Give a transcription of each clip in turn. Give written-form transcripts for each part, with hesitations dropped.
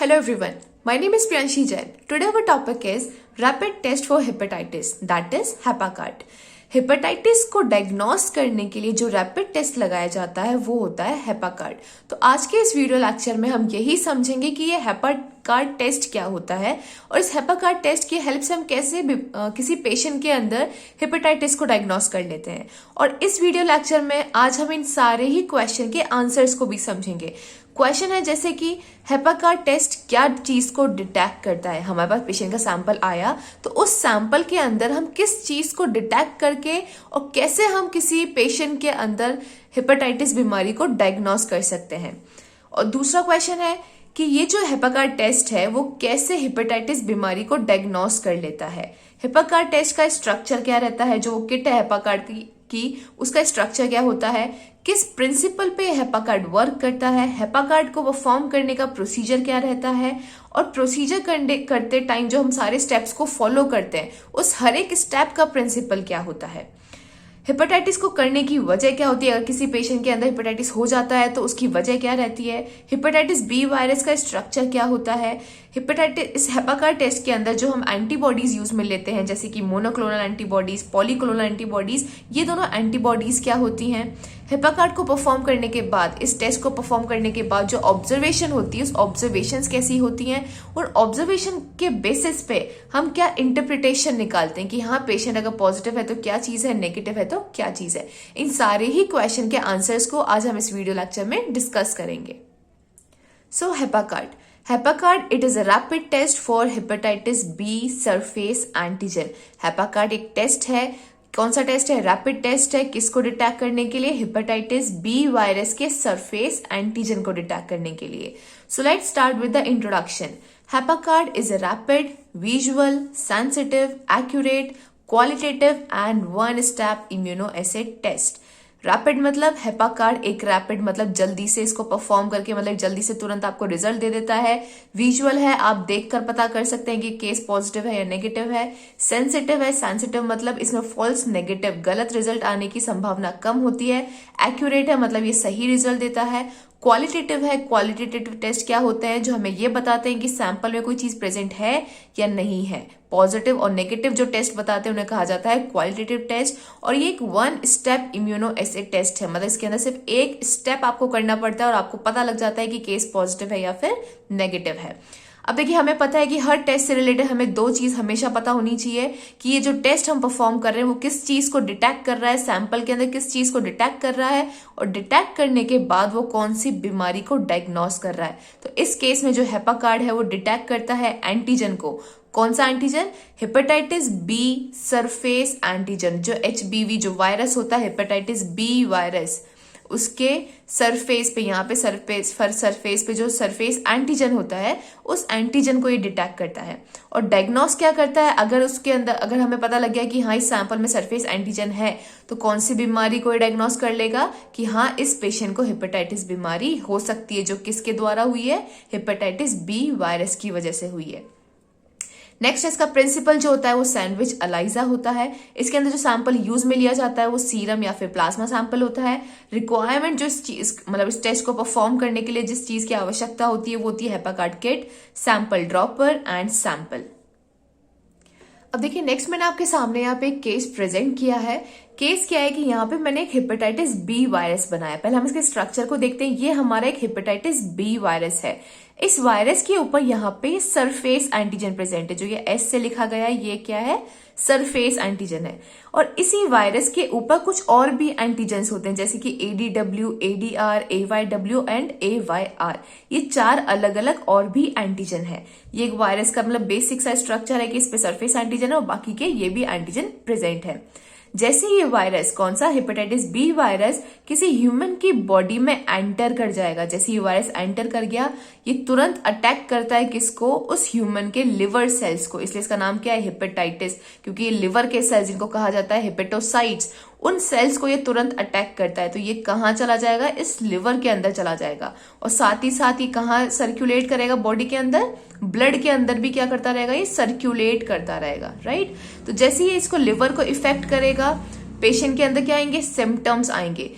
Hello everyone, my name is Priyanshi Jain. Today our topic is rapid test for hepatitis, that is HepaCart. Hepatitis को diagnose करने के लिए जो rapid test लगाया जाता है वो होता है हेपाकार्ट। तो आज के इस वीडियो लेक्चर में हम यही समझेंगे कि ये हेपाकार्ट टेस्ट क्या होता है और इस हेपाकार्ट टेस्ट की हेल्प से हम कैसे किसी पेशेंट के अंदर हेपेटाइटिस को डायग्नोस कर लेते हैं। और इस वीडियो लेक्चर में आज हम इन सारे ही क्वेश्चन के आंसर्स को भी समझेंगे। क्वेश्चन है जैसे कि हेपाकार्ट टेस्ट क्या चीज को डिटेक्ट करता है। हमारे पास पेशेंट का सैंपल आया तो उस सैंपल के अंदर हम किस चीज को डिटेक्ट करके और कैसे हम किसी पेशेंट के अंदर हेपेटाइटिस बीमारी को डायग्नोस कर सकते हैं। और दूसरा क्वेश्चन है कि ये जो हेपाकार्ट टेस्ट है वो कैसे हेपेटाइटिस बीमारी को डायग्नोस कर लेता है। हेपाकार्ट टेस्ट का स्ट्रक्चर क्या रहता है, जो किट है हेपाकार्ट की उसका स्ट्रक्चर क्या होता है, किस प्रिंसिपल पे हेपाकार्ट वर्क करता है, हेपाकार्ट को परफॉर्म करने का प्रोसीजर क्या रहता है और प्रोसीजर करते टाइम जो हम सारे स्टेप्स को फॉलो करते हैं उस हर एक स्टेप का प्रिंसिपल क्या होता है। हेपेटाइटिस को करने की वजह क्या होती है, अगर किसी पेशेंट के अंदर हेपेटाइटिस हो जाता है तो उसकी वजह क्या रहती है, हेपेटाइटिस बी वायरस का स्ट्रक्चर क्या होता है। इस हेपाकार्ट टेस्ट के अंदर जो हम एंटीबॉडीज यूज में लेते हैं जैसे कि मोनोक्लोनल एंटीबॉडीज, पॉलीक्लोनल एंटीबॉडीज, ये दोनों एंटीबॉडीज क्या होती हैं। हेपाकार्ट को परफॉर्म करने के बाद, इस टेस्ट को परफॉर्म करने के बाद जो ऑब्जर्वेशन होती है उस ऑब्जर्वेशंस कैसी होती हैं और ऑब्जर्वेशन के बेसिस पे हम क्या इंटरप्रिटेशन निकालते हैं कि हाँ पेशेंट अगर पॉजिटिव है तो क्या चीज है, नेगेटिव है तो क्या चीज है। इन सारे ही क्वेश्चन के आंसर्स को आज हम इस वीडियो लेक्चर में डिस्कस करेंगे। So Hepacard it is a rapid test for hepatitis B surface antigen. Hepacard एक टेस्ट है, कौन सा टेस्ट है, रैपिड टेस्ट है, किसको डिटेक्ट करने के लिए, हेपेटाइटिस बी वायरस के सरफेस एंटीजन को डिटेक्ट करने के लिए। So let's start with the introduction. Hepacard is a rapid, visual, sensitive, accurate, qualitative and one step immunoassay test. Rapid मतलब हेपाकार्ट एक रैपिड मतलब जल्दी से इसको परफॉर्म करके मतलब जल्दी से तुरंत आपको रिजल्ट दे देता है। विजुअल है, आप देखकर पता कर सकते हैं कि केस पॉजिटिव है या नेगेटिव है। सेंसिटिव है, सेंसिटिव मतलब इसमें फॉल्स नेगेटिव गलत रिजल्ट आने की संभावना कम होती है। एक्यूरेट है मतलब ये सही रिजल्ट देता है। क्वालिटेटिव है, क्वालिटेटिव टेस्ट क्या होते हैं, जो हमें ये बताते हैं कि सैंपल में कोई चीज प्रेजेंट है या नहीं है। पॉजिटिव और नेगेटिव जो टेस्ट बताते हैं उन्हें कहा जाता है क्वालिटेटिव टेस्ट। और ये एक वन स्टेप इम्यूनोएसिड टेस्ट है, मतलब इसके अंदर सिर्फ एक स्टेप आपको करना पड़ता है और आपको पता लग जाता है कि केस पॉजिटिव है या फिर नेगेटिव है। अब देखिए हमें पता है कि हर टेस्ट से रिलेटेड हमें दो चीज हमेशा पता होनी चाहिए कि ये जो टेस्ट हम परफॉर्म कर रहे हैं वो किस चीज को डिटेक्ट कर रहा है, सैंपल के अंदर किस चीज को डिटेक्ट कर रहा है और डिटेक्ट करने के बाद वो कौन सी बीमारी को डायग्नोस कर रहा है। तो इस केस में जो हेपाकार्ट है वो डिटेक्ट करता है एंटीजन को। कौन सा antigen, hepatitis B surface antigen, जो HBV जो वायरस होता है हेपेटाइटिस बी वायरस उसके सरफेस पे, यहाँ पे सरफेस पे जो सरफेस एंटीजन होता है उस एंटीजन को ये डिटेक्ट करता है। और डायग्नोस क्या करता है, अगर उसके अंदर अगर हमें पता लग गया कि हाँ इस सैंपल में सरफेस एंटीजन है तो कौन सी बीमारी को ये डायग्नोस कर लेगा कि हाँ इस पेशेंट को हेपेटाइटिस बीमारी हो सकती है, जो किसके द्वारा हुई है, हेपेटाइटिस बी वायरस की वजह से हुई है। नेक्स्ट इसका प्रिंसिपल जो होता है वो सैंडविच एलाइजा होता है। इसके अंदर जो सैंपल यूज में लिया जाता है वो सीरम या फिर प्लाज्मा सैंपल होता है। रिक्वायरमेंट जो इस चीज मतलब इस टेस्ट को परफॉर्म करने के लिए जिस चीज की आवश्यकता होती है वो होती है Hepacard kit, sample dropper and sample. अब देखिए नेक्स्ट मैंने आपके सामने यहाँ पे एक केस प्रेजेंट किया है। केस क्या है कि यहाँ पे मैंने एक हेपेटाइटिस बी वायरस बनाया। पहले हम इसके स्ट्रक्चर को देखते हैं। ये हमारा एक हेपेटाइटिस बी वायरस है। इस वायरस के ऊपर यहाँ पे सरफेस एंटीजन प्रेजेंट है, जो ये S से लिखा गया है, ये क्या है, सरफेस एंटीजन है। और इसी वायरस के ऊपर कुछ और भी एंटीजेंस होते हैं जैसे कि ADW, ADR, AYW and AYR। ये 4 अलग अलग और भी एंटीजन है। ये एक वायरस का मतलब बेसिक सा स्ट्रक्चर है कि इस पे सरफेस एंटीजन है और बाकी के ये भी एंटीजन प्रेजेंट है। जैसे ये वायरस, कौन सा, हेपेटाइटिस बी वायरस किसी ह्यूमन की बॉडी में एंटर कर जाएगा, जैसे ये वायरस एंटर कर गया ये तुरंत अटैक करता है किसको, उस ह्यूमन के लिवर सेल्स को। इसलिए इसका नाम क्या है, हेपेटाइटिस, क्योंकि ये लिवर के सेल्स जिनको कहा जाता है हेपेटोसाइट्स, उन सेल्स को ये तुरंत अटैक करता है। तो ये कहाँ चला जाएगा, इस लिवर के अंदर चला जाएगा और साथ ही कहाँ सर्कुलेट करेगा, बॉडी के अंदर, ब्लड के अंदर भी क्या करता रहेगा, ये सर्कुलेट करता रहेगा, राइट। तो जैसे ही इसको लिवर को इफेक्ट करेगा पेशेंट के अंदर क्या आएंगे, सिम्टम्स आएंगे।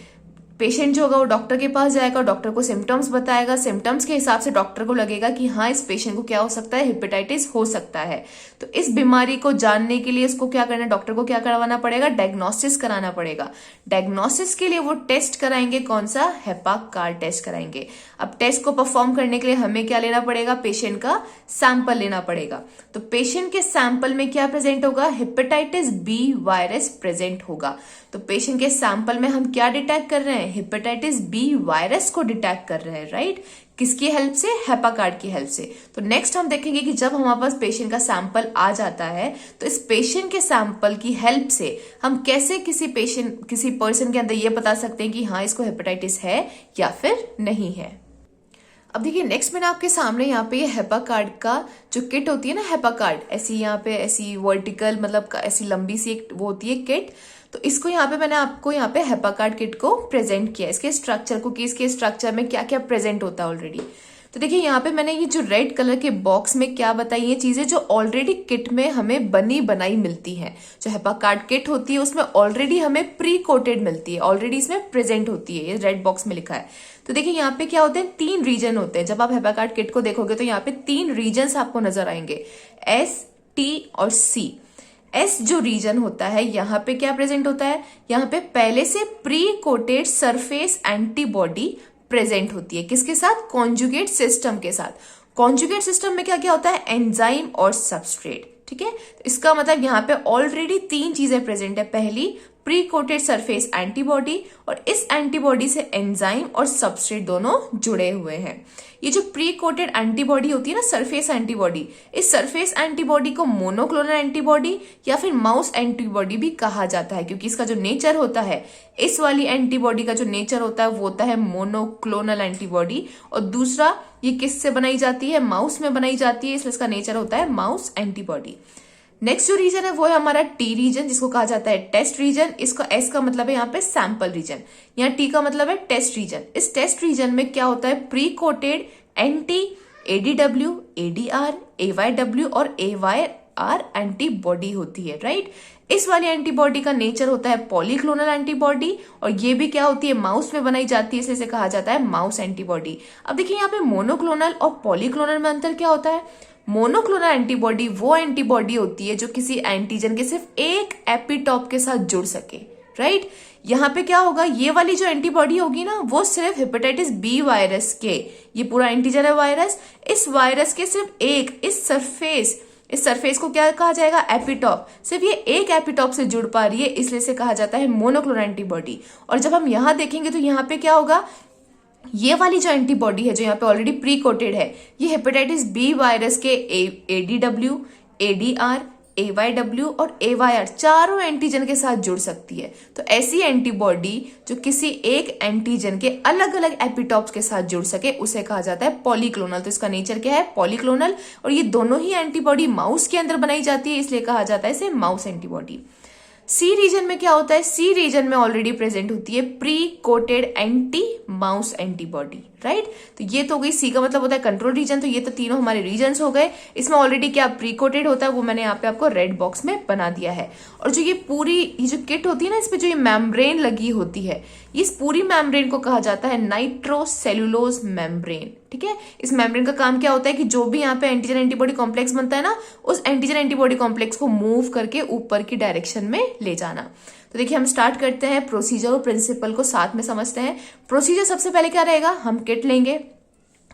पेशेंट जो होगा वो डॉक्टर के पास जाएगा, डॉक्टर को सिम्टम्स बताएगा, सिम्टम्स के हिसाब से डॉक्टर को लगेगा कि हाँ इस पेशेंट को क्या हो सकता है, हेपेटाइटिस हो सकता है। तो इस बीमारी को जानने के लिए इसको क्या करना है, डॉक्टर को क्या करवाना पड़ेगा, डायग्नोसिस कराना पड़ेगा। डायग्नोसिस के लिए वो टेस्ट कराएंगे, कौन सा, हेपाकार्ड टेस्ट कराएंगे। अब टेस्ट को परफॉर्म करने के लिए हमें क्या लेना पड़ेगा, पेशेंट का सैंपल लेना पड़ेगा। तो पेशेंट के सैंपल में क्या प्रेजेंट होगा, हेपेटाइटिस बी वायरस प्रेजेंट होगा। तो पेशेंट के सैंपल में हम क्या डिटेक्ट कर रहे हैं, हेपेटाइटिस बी वायरस को डिटेक्ट कर रहे हैं, राइट। किसकी हेल्प से, हेपाकार्ड की हेल्प से। तो नेक्स्ट हम देखेंगे कि जब हमारे पास पेशेंट का सैंपल आ जाता है तो इस पेशेंट के सैंपल की हेल्प से हम कैसे किसी पर्सन के अंदर ये बता सकते हैं कि हाँ इसको हेपेटाइटिस है या फिर नहीं है। अब देखिए नेक्स्ट मैंने आपके सामने यहाँ पे ये हेपाकार्ड का जो किट होती है ना, हेपाकार्ड ऐसी यहाँ पे ऐसी वर्टिकल मतलब ऐसी लंबी सी एक वो होती है किट। तो इसको यहाँ पे मैंने आपको यहाँ पे हेपाकार्ड किट को प्रेजेंट किया, इसके स्ट्रक्चर को कि इसके स्ट्रक्चर में क्या क्या प्रेजेंट होता है ऑलरेडी। तो देखिए यहाँ पे मैंने ये जो रेड कलर के बॉक्स में क्या बताई, ये चीजें जो ऑलरेडी किट में हमें बनी बनाई मिलती हैं। जो हेपाकार्ड किट होती है उसमें ऑलरेडी हमें प्री कोटेड मिलती है, ऑलरेडी इसमें प्रेजेंट होती है, ये रेड बॉक्स में लिखा है। तो देखिए यहाँ पे क्या होते हैं, 3 रीजन होते हैं। जब आप हेपाकार्ड किट को देखोगे तो यहाँ पे 3 रीजन आपको नजर आएंगे, S, T और C। एस जो रीजन होता है यहाँ पे क्या प्रेजेंट होता है, यहाँ पे पहले से pre coated surface antibody present होती है। किसके साथ, कॉन्जुगेट सिस्टम के साथ। कॉन्जुगेट सिस्टम में क्या क्या होता है, एंजाइम और सबस्ट्रेट, ठीक है। तो इसका मतलब यहाँ पे ऑलरेडी 3 चीजें प्रेजेंट है। पहली प्री कोटेड सरफेस एंटीबॉडी, और इस एंटीबॉडी से एंजाइम और सबस्ट्रेट दोनों जुड़े हुए हैं। ये जो प्री कोटेड एंटीबॉडी होती है ना, सरफेस एंटीबॉडी, इस सरफेस एंटीबॉडी को मोनोक्लोनल एंटीबॉडी या फिर माउस एंटीबॉडी भी कहा जाता है, क्योंकि इसका जो नेचर होता है, इस वाली एंटीबॉडी का जो नेचर होता है वो होता है मोनोक्लोनल एंटीबॉडी। और दूसरा ये किससे बनाई जाती है, माउस में बनाई जाती है, इसलिए इसका नेचर होता है माउस एंटीबॉडी। नेक्स्ट जो रीजन है वो है हमारा टी रीजन, जिसको कहा जाता है टेस्ट रीजन। इसका एस का मतलब है यहाँ पे सैंपल रीजन, यहाँ टी का मतलब है टेस्ट रीजन। इस टेस्ट रीजन में क्या होता है, प्री कोटेड एंटी एडीडब्ल्यू, एडीआर, एवाईडब्ल्यू और एवाईआर एंटीबॉडी होती है, राइट। इस वाली एंटीबॉडी का नेचर होता है पॉलीक्लोनल एंटीबॉडी, और ये भी क्या होती है, माउस में बनाई जाती है, इसलिए इसे कहा जाता है माउस एंटीबॉडी। अब देखिए यहाँ पे मोनोक्लोनल और पॉलीक्लोनल में अंतर क्या होता है। मोनोक्लोनल एंटीबॉडी वो एंटीबॉडी होती है जो किसी एंटीजन के सिर्फ एक एपिटॉप के साथ जुड़ सके, राइट। यहाँ पे क्या होगा, ये वाली जो एंटीबॉडी होगी ना, वो सिर्फ हेपेटाइटिस बी वायरस के, ये पूरा एंटीजन है वायरस, इस वायरस के सिर्फ एक इस सरफेस को क्या कहा जाएगा, एपिटॉप, सिर्फ ये एक एपिटॉप से जुड़ पा रही है, इसलिए से कहा जाता है मोनोक्लोनल एंटीबॉडी। और जब हम यहाँ देखेंगे तो यहाँ पे क्या होगा, ये वाली जो एंटीबॉडी है जो यहाँ पे ऑलरेडी प्री कोटेड है, ये हेपेटाइटिस बी वायरस के एडीडब्ल्यू, एडीआर, एवाईडब्ल्यू और एवाईआर चारों एंटीजन के साथ जुड़ सकती है। तो ऐसी एंटीबॉडी जो किसी एक एंटीजन के अलग अलग एपिटॉप्स के साथ जुड़ सके उसे कहा जाता है पॉलीक्लोनल। तो इसका नेचर क्या है, पॉलीक्लोनल, और ये दोनों ही एंटीबॉडी माउस के अंदर बनाई जाती है, इसलिए कहा जाता है इसे माउस एंटीबॉडी। सी रीजन में क्या होता है, सी रीजन में ऑलरेडी प्रेजेंट होती है pre coated anti mouse antibody, right. तो ये तो हो गई, सी का मतलब होता है कंट्रोल रीजन। तो ये तो तीनों हमारे रीजन्स हो गए। इसमें ऑलरेडी क्या प्री कोटेड होता है वो मैंने यहाँ पे आपको रेड बॉक्स में बना दिया है। और जो ये पूरी ये जो किट होती है ना, इसमें जो ये मेम्ब्रेन लगी होती है, इस पूरी मेम्ब्रेन को कहा जाता है नाइट्रोसेल्युलोज मेम्ब्रेन, ठीक है। इस मेम्ब्रेन का काम क्या होता है कि जो भी यहाँ पे एंटीजन एंटीबॉडी कॉम्प्लेक्स बनता है ना, उस एंटीजन एंटीबॉडी कॉम्प्लेक्स को मूव करके ऊपर की डायरेक्शन में ले जाना। तो देखिए हम स्टार्ट करते हैं, प्रोसीजर और प्रिंसिपल को साथ में समझते हैं। प्रोसीजर सबसे पहले क्या रहेगा, हम किट लेंगे,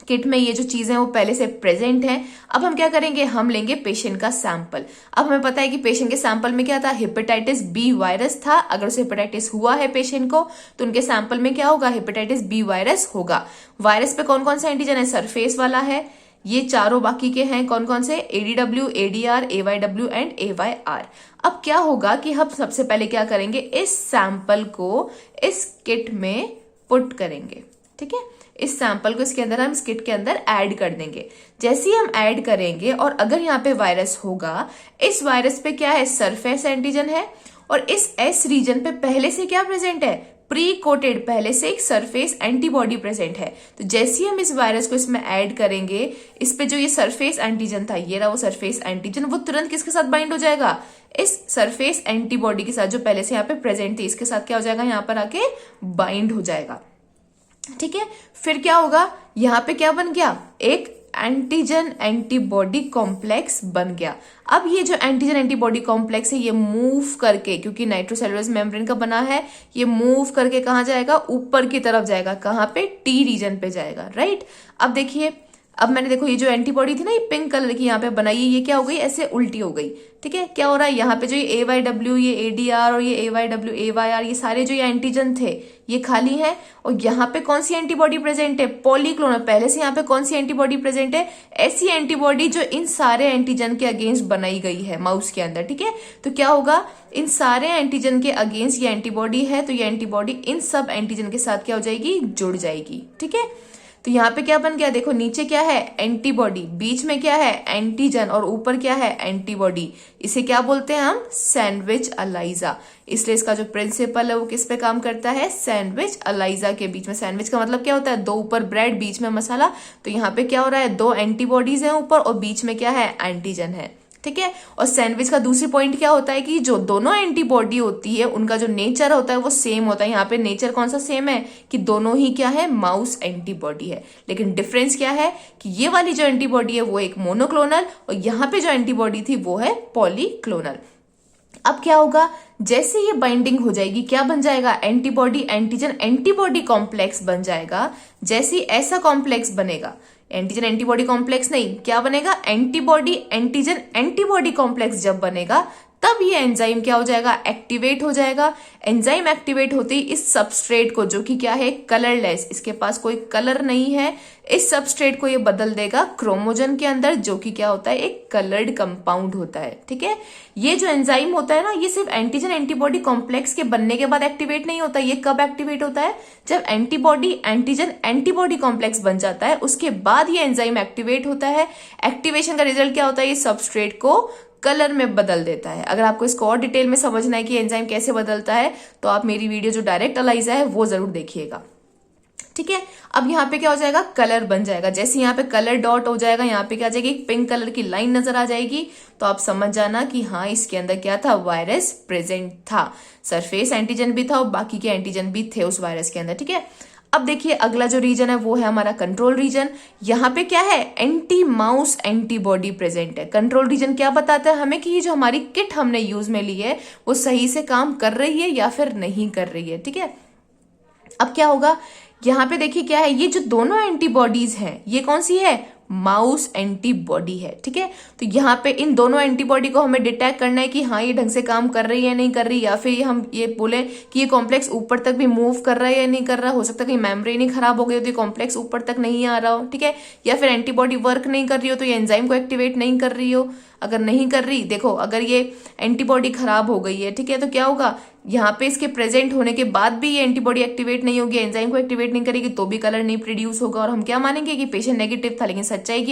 किट में ये जो चीजें वो पहले से प्रेजेंट हैं। अब हम क्या करेंगे, हम लेंगे पेशेंट का सैंपल। अब हमें पता है कि पेशेंट के सैंपल में क्या था, हेपेटाइटिस बी वायरस था। अगर उसे हेपेटाइटिस हुआ है पेशेंट को तो उनके सैंपल में क्या होगा, हेपेटाइटिस बी वायरस होगा। वायरस पे कौन कौन सा एंटीजन है, सरफेस वाला है, ये चारों बाकी के हैं कौन कौन से, एडीडब्ल्यू, एडीआर, एवाईडब्ल्यू एंड एवाईआर। अब क्या होगा कि हम सबसे पहले क्या करेंगे, इस सैंपल को इस किट में पुट करेंगे, ठीक है। इस सैंपल को इसके अंदर हम इस किट के अंदर ऐड कर देंगे। जैसे ही हम ऐड करेंगे और अगर यहाँ पे वायरस होगा, इस वायरस पे क्या है, सरफेस एंटीजन है, और इस एस रीजन पे पहले से क्या प्रेजेंट है, प्री कोटेड, पहले से एक सरफेस एंटीबॉडी प्रेजेंट है। तो जैसे ही हम इस वायरस को इसमें ऐड करेंगे, इस पे जो ये सरफेस एंटीजन था, ये रहा वो सरफेस एंटीजन, वो तुरंत किसके साथ बाइंड हो जाएगा, इस सरफेस एंटीबॉडी के साथ जो पहले से यहाँ पे प्रेजेंट थी, इसके साथ क्या हो जाएगा, यहाँ पर आके बाइंड हो जाएगा। ठीक है, फिर क्या होगा, यहाँ पे क्या बन गया, एक एंटीजन एंटीबॉडी कॉम्प्लेक्स बन गया। अब ये जो एंटीजन एंटीबॉडी कॉम्प्लेक्स है, ये मूव करके, क्योंकि नाइट्रोसेलुलर मेम्ब्रेन का बना है, ये मूव करके कहाँ जाएगा, ऊपर की तरफ जाएगा, कहाँ पे, टी रीजन पे जाएगा, राइट। अब देखिए, अब मैंने देखो ये जो एंटीबॉडी थी ना, ये पिंक कलर की यहाँ पे बनाई है, ये क्या हो गई, ऐसे उल्टी हो गई। ठीक है, क्या हो रहा है, यहाँ पे जो ये AYW, ये ADR और ये AYW AYR, ये सारे जो ये एंटीजन थे ये खाली हैं, और यहाँ पे कौन सी एंटीबॉडी प्रेजेंट है, पॉलीक्लोनल। पहले से यहाँ पे कौन सी एंटीबॉडी प्रेजेंट है, ऐसी एंटीबॉडी जो इन सारे एंटीजन के अगेंस्ट बनाई गई है माउस के अंदर। ठीक है, तो क्या होगा, इन सारे एंटीजन के अगेंस्ट ये एंटीबॉडी है, तो ये एंटीबॉडी इन सब एंटीजन के साथ क्या हो जाएगी, जुड़ जाएगी। ठीक है, तो यहाँ पे क्या बन गया, देखो नीचे क्या है, एंटीबॉडी, बीच में क्या है, एंटीजन, और ऊपर क्या है, एंटीबॉडी। इसे क्या बोलते हैं हम, सैंडविच अलाइजा। इसलिए इसका जो प्रिंसिपल है वो किस पे काम करता है, सैंडविच अलाइजा के बीच में। सैंडविच का मतलब क्या होता है, दो ऊपर ब्रेड, बीच में मसाला। तो यहाँ पे क्या हो रहा है, दो एंटीबॉडीज हैं ऊपर और बीच में क्या है, एंटीजन है। ठीक है, और सैंडविच का दूसरी पॉइंट क्या होता है कि जो दोनों एंटीबॉडी होती है उनका जो नेचर होता है वो सेम होता है। यहाँ पे नेचर कौन सा सेम है, कि दोनों ही क्या है, माउस एंटीबॉडी है। लेकिन डिफरेंस क्या है कि ये वाली जो एंटीबॉडी है वो एक मोनोक्लोनल, और यहाँ पे जो एंटीबॉडी थी वो है पॉलीक्लोनल। अब क्या होगा, जैसे ये बाइंडिंग हो जाएगी, क्या बन जाएगा, एंटीबॉडी एंटीजन एंटीबॉडी कॉम्प्लेक्स बन जाएगा। जैसे ही ऐसा कॉम्प्लेक्स बनेगा, एंटीजन एंटीबॉडी कॉम्प्लेक्स नहीं, क्या बनेगा, एंटीबॉडी एंटीजन एंटीबॉडी कॉम्प्लेक्स जब बनेगा, तब ये एंजाइम क्या हो जाएगा, एक्टिवेट हो जाएगा। एंजाइम एक्टिवेट होते ही इस सबस्ट्रेट को, जो कि क्या है, कलरलेस, इसके पास कोई कलर नहीं है, इस सबस्ट्रेट को ये बदल देगा क्रोमोजन के अंदर, जो कि क्या होता है, एक कलर्ड कंपाउंड होता है। ठीक है, ये जो एंजाइम होता है ना, ये सिर्फ एंटीजन एंटीबॉडी कॉम्प्लेक्स के बनने के बाद एक्टिवेट नहीं होता। ये कब एक्टिवेट होता है, जब एंटीबॉडी एंटीजन एंटीबॉडी कॉम्प्लेक्स बन जाता है, उसके बाद ये एंजाइम एक्टिवेट होता है। एक्टिवेशन का रिजल्ट क्या होता है, ये सबस्ट्रेट को कलर में बदल देता है। अगर आपको इसको और डिटेल में समझना है कि एंजाइम कैसे बदलता है, तो आप मेरी वीडियो जो डायरेक्ट अलाइजा है वो जरूर देखिएगा। ठीक है, अब यहाँ पे क्या हो जाएगा, कलर बन जाएगा। जैसे यहाँ पे कलर डॉट हो जाएगा, यहाँ पे क्या आ जाएगी, पिंक कलर की लाइन नजर आ जाएगी। तो आप समझ जाना कि हाँ, इसके अंदर क्या था, वायरस प्रेजेंट था। सरफेस एंटीजन भी था और बाकी के एंटीजन भी थे उस वायरस के अंदर। ठीक है, अब देखिए अगला जो रीजन है वो है हमारा कंट्रोल रीजन। यहाँ पे क्या है, एंटी माउस एंटीबॉडी प्रेजेंट है। कंट्रोल रीजन क्या बताता है हमें कि ये जो हमारी किट हमने यूज में ली है वो सही से काम कर रही है या फिर नहीं कर रही है। ठीक है, अब क्या होगा, यहाँ पे देखिए क्या है, ये जो दोनों एंटीबॉडीज हैं ये कौन सी है, माउस एंटीबॉडी है। ठीक है, तो यहाँ पे इन दोनों एंटीबॉडी को हमें डिटेक्ट करना है कि हाँ ये ढंग से काम कर रही है नहीं कर रही, या फिर हम ये बोले कि ये कॉम्प्लेक्स ऊपर तक भी मूव कर रहा है या नहीं कर रहा। हो सकता है कि मेम्ब्रेन ही खराब हो गई हो तो ये कॉम्प्लेक्स ऊपर तक नहीं आ रहा हो। ठीक है, या फिर एंटीबॉडी वर्क नहीं कर रही हो, तो ये एंजाइम को एक्टिवेट नहीं कर रही हो। अगर नहीं कर रही, देखो अगर ये एंटीबॉडी खराब हो गई है, ठीक है, तो क्या होगा, यहाँ पे इसके प्रेजेंट होने के बाद भी ये एंटीबॉडी एक्टिवेट नहीं होगी, एंजाइम को एक्टिवेट नहीं करेगी, तो भी कलर नहीं प्रोड्यूस होगा। और हम क्या मानेंगे कि पेशेंट नेगेटिव था, लेकिन सच्चाई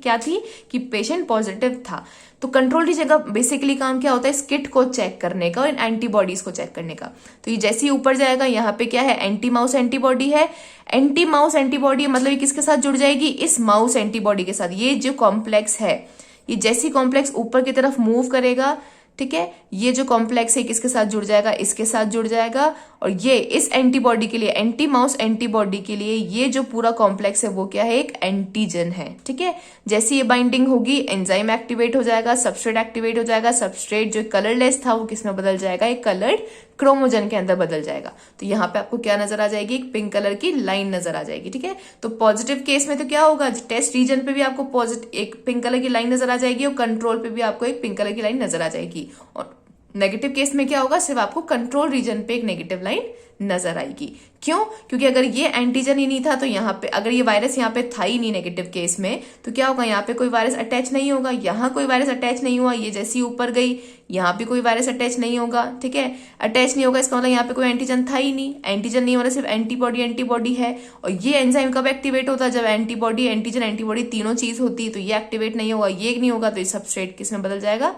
क्या थी कि पेशेंट पॉजिटिव था। तो कंट्रोल रीजन का बेसिकली काम क्या होता है, इस किट को चेक करने का और इन एंटीबॉडीज को चेक करने का। तो ये जैसे ही ऊपर जाएगा, यहाँ पे क्या है, एंटी माउस एंटीबॉडी है। एंटी माउस एंटीबॉडी मतलब ये किसके साथ जुड़ जाएगी, इस माउस एंटीबॉडी के साथ। ये जो कॉम्प्लेक्स है, ये जैसी कॉम्प्लेक्स ऊपर की तरफ मूव करेगा, ठीक है, ये जो कॉम्प्लेक्स है किसके साथ जुड़ जाएगा, इसके साथ जुड़ जाएगा। और ये इस एंटीबॉडी के लिए, एंटी माउस एंटीबॉडी के लिए ये जो पूरा कॉम्प्लेक्स है वो क्या है, एक एंटीजन है। ठीक है, जैसे ये बाइंडिंग होगी, एंजाइम एक्टिवेट हो जाएगा, सबस्ट्रेट एक्टिवेट हो जाएगा। सबस्ट्रेट जो कलरलेस था वो किस में बदल जाएगा, एक कलर्ड क्रोमोजन के अंदर बदल जाएगा। तो यहाँ पे आपको क्या नजर आ जाएगी, एक पिंक कलर की लाइन नजर आ जाएगी। ठीक है, तो पॉजिटिव केस में तो क्या होगा, टेस्ट रीजन पे भी आपको पॉजिटिव एक पिंक कलर की लाइन नजर आ जाएगी और कंट्रोल पे भी आपको एक पिंक कलर की लाइन नजर आ जाएगी। और नेगेटिव केस में क्या होगा, सिर्फ आपको कंट्रोल रीजन पे एक नेगेटिव लाइन नजर आएगी। क्यों, क्योंकि अगर ये एंटीजन ही नहीं था तो यहाँ पे, अगर ये वायरस यहाँ पे था ही नहीं नेगेटिव केस में, तो क्या होगा, यहाँ पे कोई वायरस अटैच नहीं होगा, यहाँ कोई वायरस अटैच नहीं हुआ, ये जैसी ऊपर गई यहाँ पे कोई वायरस अटैच नहीं होगा। ठीक है, अटैच नहीं होगा इसका मतलब यहाँ पे कोई एंटीजन था ही नहीं। एंटीजन नहीं हो रहा, सिर्फ एंटीबॉडी है। और ये एंजाइम कब एक्टिवेट होता है, जब एंटीबॉडी एंटीजन एंटीबॉडी तीनों चीज होती है। तो ये एक्टिवेट नहीं होगा, ये नहीं होगा, तो ये सबस्ट्रेट किस में बदल जाएगा,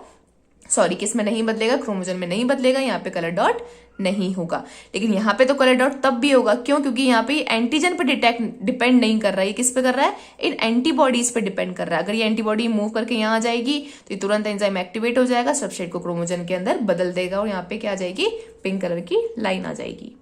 सॉरी किस में नहीं बदलेगा, क्रोमोजन में नहीं बदलेगा, यहाँ पे कलर डॉट नहीं होगा। लेकिन यहाँ पे तो कलर डॉट तब भी होगा, क्यों? क्योंकि यहाँ पे एंटीजन पे डिपेंड नहीं कर रहा है, ये किस पे कर रहा है? इन एंटीबॉडीज पे डिपेंड कर रहा है। अगर ये एंटीबॉडी मूव करके यहाँ आ जाएगी तो ये तुरंत एंजाइम एक्टिवेट हो जाएगा, सबस्ट्रेट को क्रोमोजन के अंदर बदल देगा और यहाँ पे क्या आ जाएगी? पिंक कलर की लाइन आ जाएगी।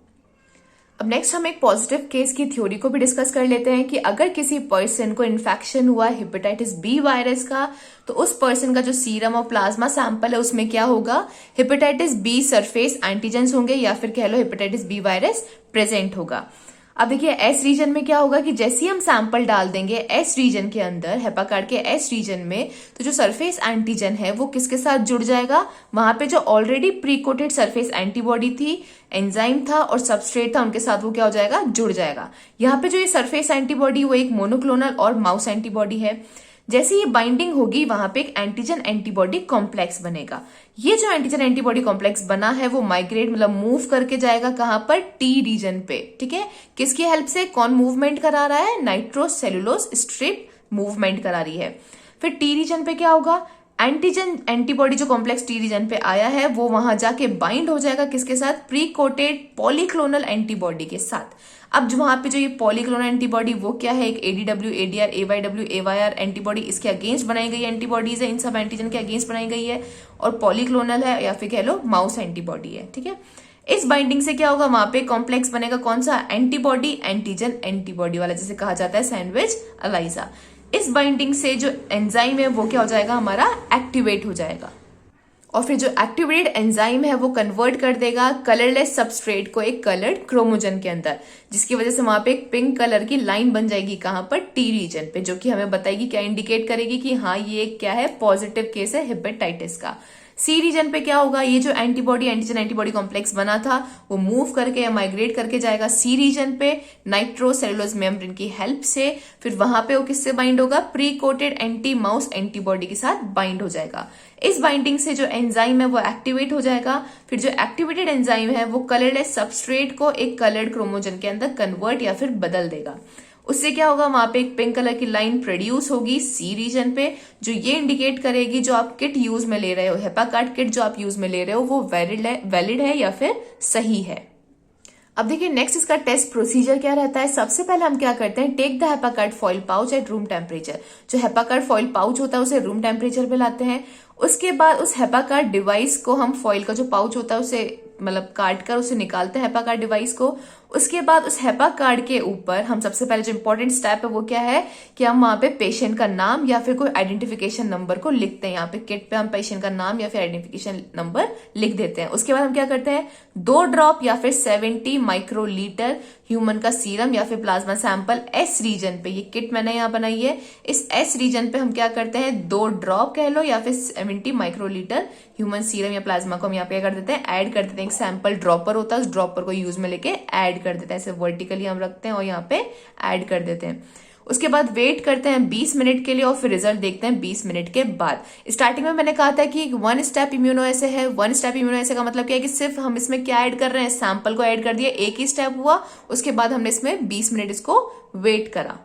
अब नेक्स्ट हम एक पॉजिटिव केस की थ्योरी को भी डिस्कस कर लेते हैं कि अगर किसी पर्सन को इन्फेक्शन हुआ हेपेटाइटिस बी वायरस का, तो उस पर्सन का जो सीरम और प्लाज्मा सैंपल है उसमें क्या होगा? हेपेटाइटिस बी सरफेस एंटीजेंस होंगे या फिर कह लो हेपेटाइटिस बी वायरस प्रेजेंट होगा। अब देखिए एस रीजन में क्या होगा कि जैसे ही हम सैंपल डाल देंगे एस रीजन के अंदर, हेपाकार्ड के एस रीजन में, तो जो सरफेस एंटीजन है वो किसके साथ जुड़ जाएगा? वहां पे जो ऑलरेडी प्रीकोटेड सरफेस एंटीबॉडी थी, एंजाइम था और सबस्ट्रेट था, उनके साथ वो क्या हो जाएगा? जुड़ जाएगा। यहाँ पे जो ये सरफेस एंटीबॉडी वो एक मोनोक्लोनल और माउस एंटीबॉडी है। जैसे ये बाइंडिंग होगी वहां पे एक एंटीजन एंटीबॉडी कॉम्प्लेक्स बनेगा। ये जो एंटीजन एंटीबॉडी कॉम्प्लेक्स बना है वो माइग्रेट मतलब मूव करके जाएगा कहां पर? टी रीजन पे। ठीक है, किसकी हेल्प से? कौन मूवमेंट करा रहा है? नाइट्रोसेलुलोज स्ट्रिप मूवमेंट करा रही है। फिर टी रीजन पे क्या होगा? एंटीजन एंटीबॉडी जो कॉम्प्लेक्स टी रीजन पे आया है वो वहां जाके बाइंड हो जाएगा किसके साथ? प्री कोटेड पॉलीक्लोनल एंटीबॉडी के साथ। अब जो वहां पे जो ये पॉलीक्लोनल एंटीबॉडी वो क्या है? एक एडीडब्ल्यू, एडीआर, एवाईडब्ल्यू, एवाईआर एंटीबॉडी इसके अगेंस्ट बनाई गई एंटीबॉडीज है, इन सब एंटीजन के अगेंस्ट बनाई गई है, और पॉलीक्लोनल है या फिर कह लो माउस एंटीबॉडी है। ठीक है, इस बाइंडिंग से क्या होगा? वहां पे कॉम्प्लेक्स बनेगा कौन सा? एंटीबॉडी एंटीजन एंटीबॉडी वाला, जिसे कहा जाता है सैंडविच अलाइजा। इस बाइंडिंग से जो एंजाइम है वो क्या हो जाएगा? हमारा एक्टिवेट हो जाएगा, और फिर जो एक्टिवेटेड एंजाइम है वो कन्वर्ट कर देगा कलरलेस सबस्ट्रेट को एक कलर्ड क्रोमोजन के अंदर, जिसकी वजह से वहां पे एक पिंक कलर की लाइन बन जाएगी कहां पर? टी रीजन पे, जो कि हमें बताएगी, क्या इंडिकेट करेगी कि हाँ ये क्या है? पॉजिटिव केस है हेपेटाइटिस का। सी रीजन पे क्या होगा? ये जो एंटीबॉडी एंटीजन एंटीबॉडी कॉम्प्लेक्स बना था वो मूव करके या माइग्रेट करके जाएगा सी रीजन पे नाइट्रोसेलुलोज मेम्ब्रेन की हेल्प से। फिर वहां पे वो किससे बाइंड होगा? Pre coated anti mouse antibody के साथ बाइंड हो जाएगा। इस बाइंडिंग से जो एंजाइम है वो एक्टिवेट हो जाएगा। फिर जो एक्टिवेटेड एंजाइम है वो कलरलेस सबस्ट्रेट को एक कलर्ड क्रोमोजन के अंदर कन्वर्ट या फिर बदल देगा। उससे क्या होगा? वहां पे एक पिंक कलर की लाइन प्रोड्यूस होगी सी रीजन पे, जो ये इंडिकेट करेगी जो आप किट यूज में ले रहे हो, हेपाकार्ड किट जो आप यूज में ले रहे हो वो वैलिड है या फिर सही है। अब देखिए नेक्स्ट इसका टेस्ट प्रोसीजर क्या रहता है। सबसे पहले हम क्या करते हैं? Take the Hepacard foil pouch at room temperature. जो हेपाकार्ड फॉइल पाउच होता है उसे रूम टेम्परेचर पे लाते हैं। उसके बाद उस हेपाकार्ड डिवाइस को हम फॉइल का जो पाउच होता है उसे मतलब काट कर उसे निकालते हैं हेपाकार्ड डिवाइस को। उसके बाद उस हेपाकार्ड के ऊपर हम सबसे पहले जो इंपॉर्टेंट स्टेप है वो क्या है कि हम वहां पे पेशेंट का नाम या फिर कोई आइडेंटिफिकेशन नंबर को लिखते हैं। यहाँ पे किट पे हम पेशेंट का नाम या फिर आइडेंटिफिकेशन नंबर लिख देते हैं। उसके बाद हम क्या करते हैं? 2 ड्रॉप या फिर 70 माइक्रोलीटर ह्यूमन का सीरम या फिर प्लाज्मा सैंपल एस रीजन पे, ये किट मैंने यहाँ बनाई है, इस एस रीजन पे हम क्या करते हैं? 2 ड्रॉप कह लो या फिर 70 माइक्रोलीटर ह्यूमन सीरम या प्लाज्मा को हम यहाँ पे क्या कर देते हैं? ऐड कर देते हैं। एक सैंपल ड्रॉपर होता है, उस ड्रॉपर को यूज में लेके ऐड कर देते हैं। ऐसे वर्टिकली हम रखते हैं और यहाँ पे ऐड कर देते हैं। उसके बाद वेट करते हैं 20 मिनट के लिए और फिर रिजल्ट देखते हैं 20 मिनट के बाद। स्टार्टिंग में मैंने कहा था कि 1 स्टेप इम्यूनोएसे है। 1 स्टेप इम्यूनोएसे का मतलब क्या है कि सिर्फ हम इसमें क्या ऐड कर रहे हैं? सैंपल को ऐड कर दिया, एक ही स्टेप हुआ। उसके बाद हमने इसमें 20 मिनट इसको वेट करा।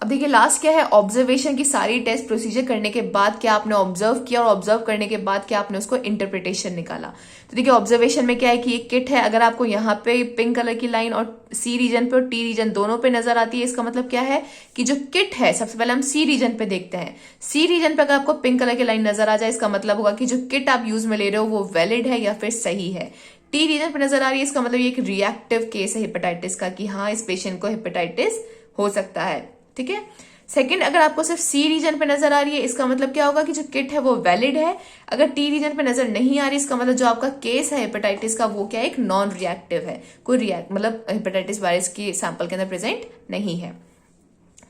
अब देखिए लास्ट क्या है? ऑब्जर्वेशन की सारी टेस्ट प्रोसीजर करने के बाद क्या आपने ऑब्जर्व किया और ऑब्जर्व करने के बाद क्या आपने उसको इंटरप्रिटेशन निकाला। तो देखिए ऑब्जर्वेशन में क्या है कि ये किट है, अगर आपको यहाँ पे पिंक कलर की लाइन और सी रीजन पे और टी रीजन दोनों पे नजर आती है, इसका मतलब क्या है कि जो किट है, सबसे पहले हम सी रीजन पे देखते हैं। सी रीजन पे अगर आपको पिंक कलर की लाइन नजर आ जाए, इसका मतलब होगा कि जो किट आप यूज में ले रहे हो वो वैलिड है या फिर सही है। टी रीजन पे नजर आ रही है, इसका मतलब ये एक रिएक्टिव केस है हेपेटाइटिस का, कि हाँ इस पेशेंट को हेपेटाइटिस हो सकता है। ठीक है। सेकंड, अगर आपको सिर्फ सी रीजन पे नजर आ रही है, इसका मतलब क्या होगा कि जो किट है वो वैलिड है। अगर टी रीजन पे नजर नहीं आ रही, इसका मतलब जो आपका केस है हेपेटाइटिस का वो क्या है? एक नॉन रिएक्टिव है, कोई मतलब हेपेटाइटिस वायरस के सैंपल के अंदर प्रेजेंट नहीं है।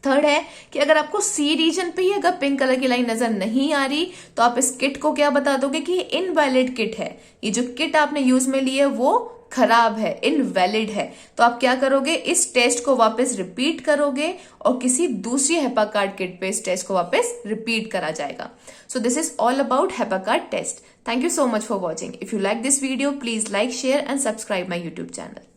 थर्ड है कि अगर आपको सी रीजन पे ही अगर पिंक कलर की लाइन नजर नहीं आ रही, तो आप इस किट को क्या बता दोगे कि इनवैलिड किट है, ये जो किट आपने यूज में ली है वो खराब है, इनवैलिड है। तो आप क्या करोगे? इस टेस्ट को वापस रिपीट करोगे और किसी दूसरी हेपाकार्ड किट पे इस टेस्ट को वापस रिपीट करा जाएगा। So this is all about Hepacard test. Thank you so much for watching. If you like this video, please like, share and subscribe my YouTube channel.